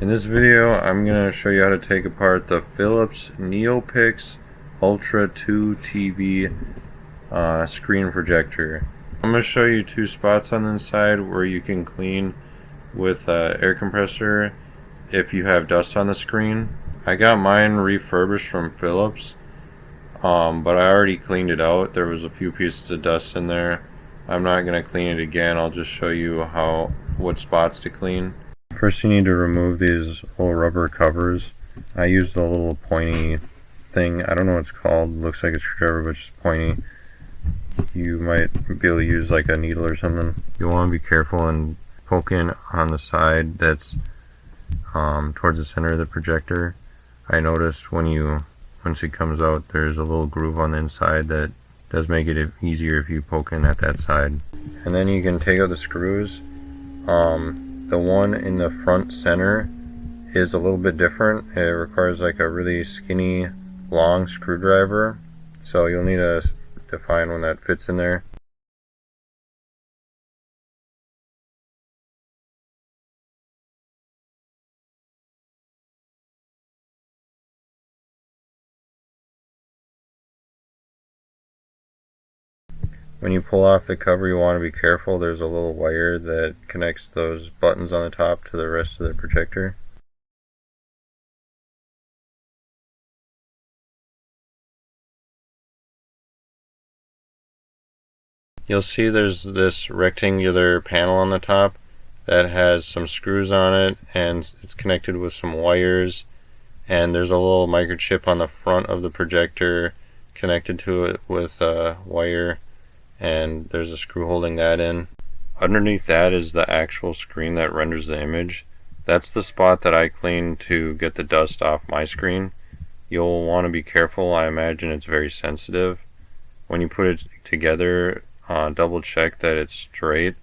In this video, I'm going to show you how to take apart the Philips Neopix Ultra 2 TV screen projector. I'm going to show you two spots on the inside where you can clean with air compressor if you have dust on the screen. I got mine refurbished from Philips, but I already cleaned it out. There was a few pieces of dust in there. I'm not going to clean it again. I'll just show you what spots to clean. First, you need to remove these little rubber covers. I used a little pointy thing. I don't know what it's called. It looks like a screwdriver, but it's just pointy. You might be able to use like a needle or something. You want to be careful and poke in on the side that's towards the center of the projector. I noticed once it comes out, there's a little groove on the inside that does make it easier if you poke in at that side. And then you can take out the screws. The one in the front center is a little bit different. It requires like a really skinny, long screwdriver. So you'll need to find one that fits in there. When you pull off the cover, you want to be careful. There's a little wire that connects those buttons on the top to the rest of the projector. You'll see there's this rectangular panel on the top that has some screws on it, and it's connected with some wires, and there's a little microchip on the front of the projector connected to it with a wire, and there's a screw holding that in. Underneath that is the actual screen that renders the image. That's the spot that I cleaned to get the dust off my screen. You'll want to be careful. I imagine it's very sensitive. When you put it together, double check that it's straight.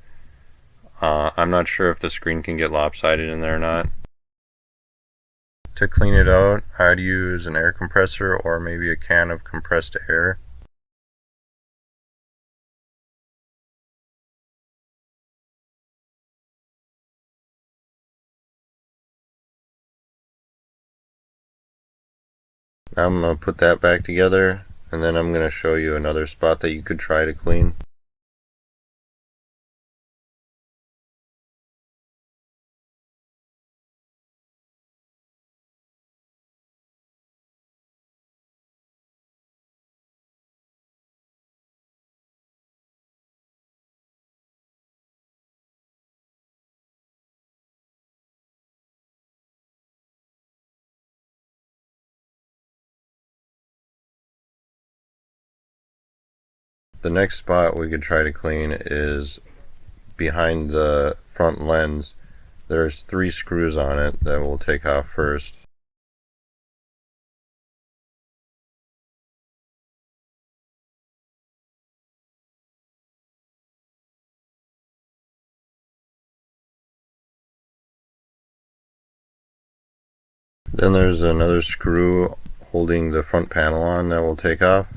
I'm not sure if the screen can get lopsided in there or not. To clean it out, I'd use an air compressor or maybe a can of compressed air. Now I'm going to put that back together, and then I'm going to show you another spot that you could try to clean. The next spot we could try to clean is behind the front lens. There's 3 screws on it that we'll take off first. Then there's another screw holding the front panel on that we'll take off.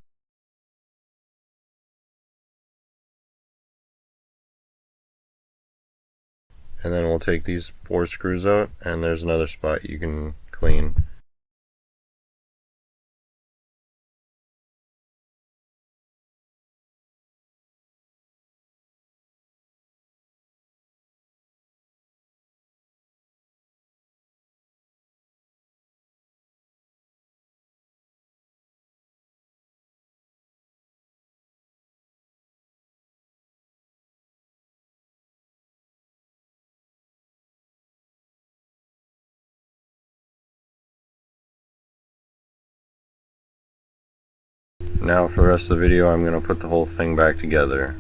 And then we'll take these 4 screws out, and there's another spot you can clean. Now for the rest of the video, I'm going to put the whole thing back together.